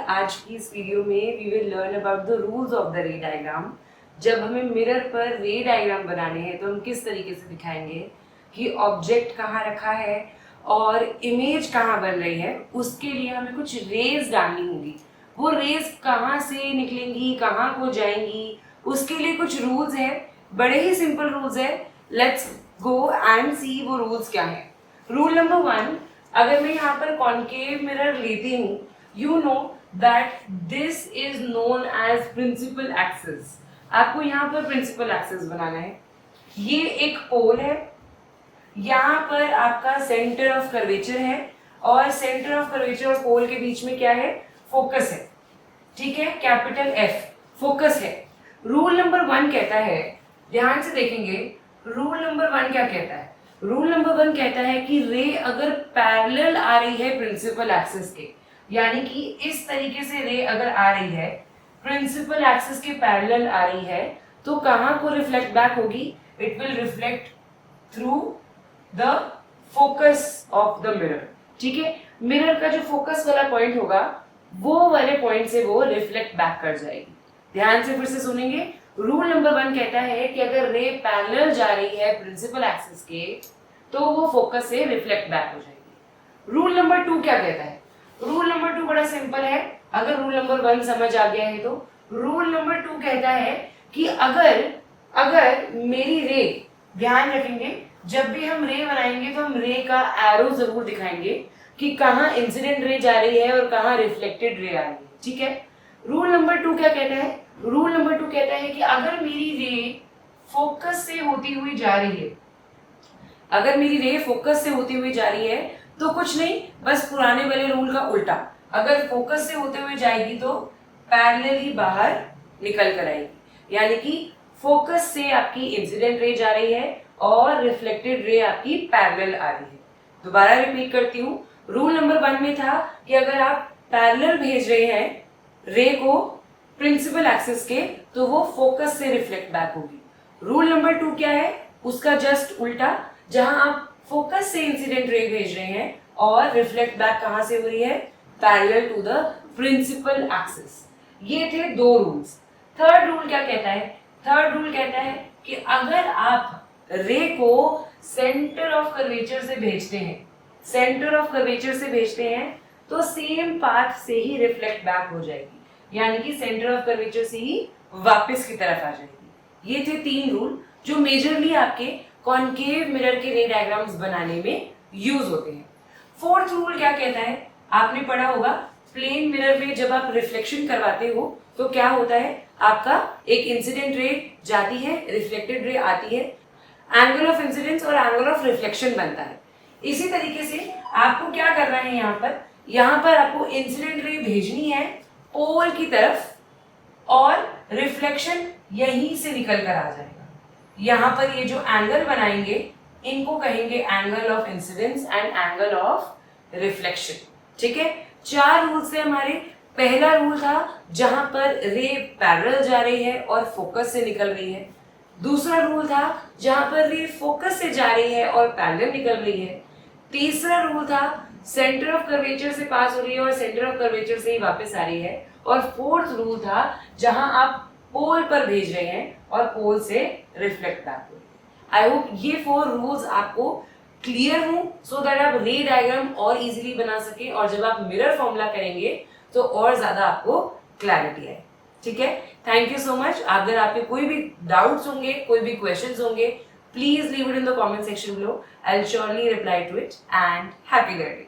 आज की इस वीडियो में we will learn about the rules of the ray diagram. जब हमें मिरर पर रे डायग्राम बनाने हैं तो हम किस तरीके से दिखाएंगे कि ऑब्जेक्ट कहाँ रखा है और इमेज कहाँ बन रही है। उसके लिए हमें कुछ रेज डालनी होगी। वो रेज कहाँ से निकलेंगी, कहाँ को जाएंगी, उसके लिए कुछ रूल्स है। बड़े ही सिंपल रूल्स है। लेट्स गो एंड सी वो रूल्स क्या है। रूल नंबर 1, अगर मैं यहाँ पर कॉन्केव मिरर लेती हूँ, you know that this is known as principal axis. आपको यहाँ पर प्रिंसिपल एक्सिस बनाना है। ये एक पोल है, यहाँ पर आपका सेंटर ऑफ कर्वेचर है और सेंटर ऑफ कर्वेचर और पोल के बीच में क्या है, फोकस है। ठीक है, कैपिटल एफ फोकस है। रूल नंबर 1 कहता है, ध्यान से देखेंगे, रूल नंबर 1 क्या कहता है। रूल नंबर 1 कहता है कि रे अगर पैरेलल आ रही है प्रिंसिपल एक्सिस के, यानी कि इस तरीके से रे अगर आ रही है प्रिंसिपल एक्सिस के पैरेलल आ रही है, तो कहाँ को रिफ्लेक्ट बैक होगी? It will reflect through the focus of the mirror. ठीक है, मिरर का जो फोकस वाला पॉइंट होगा वो वाले पॉइंट से वो रिफ्लेक्ट बैक कर जाएगी। ध्यान से फिर से सुनेंगे। रूल नंबर 1 कहता है कि अगर रे पैरेलल जा रही है प्रिंसिपल एक्सिस के, तो वो फोकस से रिफ्लेक्ट बैक हो जाएगी। रूल नंबर 2 क्या कहता है? रूल नंबर 2 बड़ा सिंपल है। अगर रूल नंबर 1 समझ आ गया है तो रूल नंबर 2 कहता है कि अगर मेरी रे, ध्यान रखेंगे, जब भी हम रे बनाएंगे तो हम रे का एरो जरूर दिखाएंगे कि कहाँ इंसिडेंट रे जा रही है और कहाँ रिफ्लेक्टेड रे आ रही है। ठीक है, रूल नंबर 2 क्या कहता है? रूल नंबर 2 कहता है कि अगर मेरी रे फोकस से होती हुई जा रही है, अगर मेरी रे फोकस से होती हुई जा रही है तो कुछ नहीं, बस पुराने वाले रूल का उल्टा। अगर फोकस से होते हुए जाएगी तो पैरेलली बाहर निकल कर आएगी, यानी कि फोकस से आपकी इंसिडेंट रे जा रही है और रिफ्लेक्टेड रे आपकी पैरेलल आ रही है। दोबारा रिपीट करती हूँ। रूल नंबर 1 में था कि अगर आप पैरेलल भेज रहे हैं रे को प्रिंसिपल एक्सिस के, तो वो फोकस से रिफ्लेक्ट बैक होगी। रूल नंबर 2 क्या है? उसका जस्ट उल्टा, जहां आप फोकस से इंसिडेंट रे भेज रहे हैं और रिफ्लेक्ट बैक कहां से हो रही है? Parallel to the principal axis. ये थे 2 रूल्स। थर्ड रूल क्या कहता है? थर्ड रूल कहता है कि अगर आप रे को सेंटर ऑफ कर्वेचर से भेजते हैं, सेंटर ऑफ कर्वेचर से भेजते हैं, तो सेम पाथ से ही रिफ्लेक्ट बैक हो जाएगी, यानी कि सेंटर ऑफ कर्वेचर से ही वापस की तरफ आ जाएगी। ये थे 3 रूल जो मेजरली आपके कॉन्केव मिरर के रे डायग्राम्स बनाने में यूज होते हैं। फोर्थ रूल क्या कहता है? आपने पढ़ा होगा, प्लेन मिरर में जब आप रिफ्लेक्शन करवाते हो तो क्या होता है, आपका एक इंसिडेंट रे जाती है, रिफ्लेक्टेड रे आती है, एंगल ऑफ इंसिडेंस और एंगल ऑफ रिफ्लेक्शन बनता है। इसी तरीके से आपको क्या करना है, यहाँ पर आपको इंसिडेंट रे भेजनी है पोल की तरफ और रिफ्लेक्शन यहीं से निकल कर आ जाएगा। यहाँ पर ये जो एंगल बनाएंगे इनको कहेंगे angle of incidence and angle of reflection. ठीक है, 4 रूल्स थे हमारे। पहला रूल था जहां पर रे पैरेलल जा रही है और फोकस से निकल रही है। दूसरा रूल था जहां पर रे फोकस से जा रही है और पैरेलल निकल रही है। तीसरा रूल था सेंटर ऑफ कर्वेचर से पास हो रही है और सेंटर ऑफ कर्वेचर से ही वापस आ रही है। और फोर्थ रूल था जहां आप पोल पर भेज रहे हैं और पोल से रिफ्लेक्ट बैक हो रही है। आई होप ये 4 रूल्स आपको क्लियर हो, सो दैट आप रे डायग्राम और इजीली बना सके और जब आप मिरर फॉर्मूला करेंगे तो और ज्यादा आपको क्लैरिटी आए। ठीक है, थैंक यू सो मच। अगर आपके कोई भी डाउट्स होंगे, कोई भी क्वेश्चंस होंगे, please leave it in the comment section below. I'll surely reply to it, and happy learning.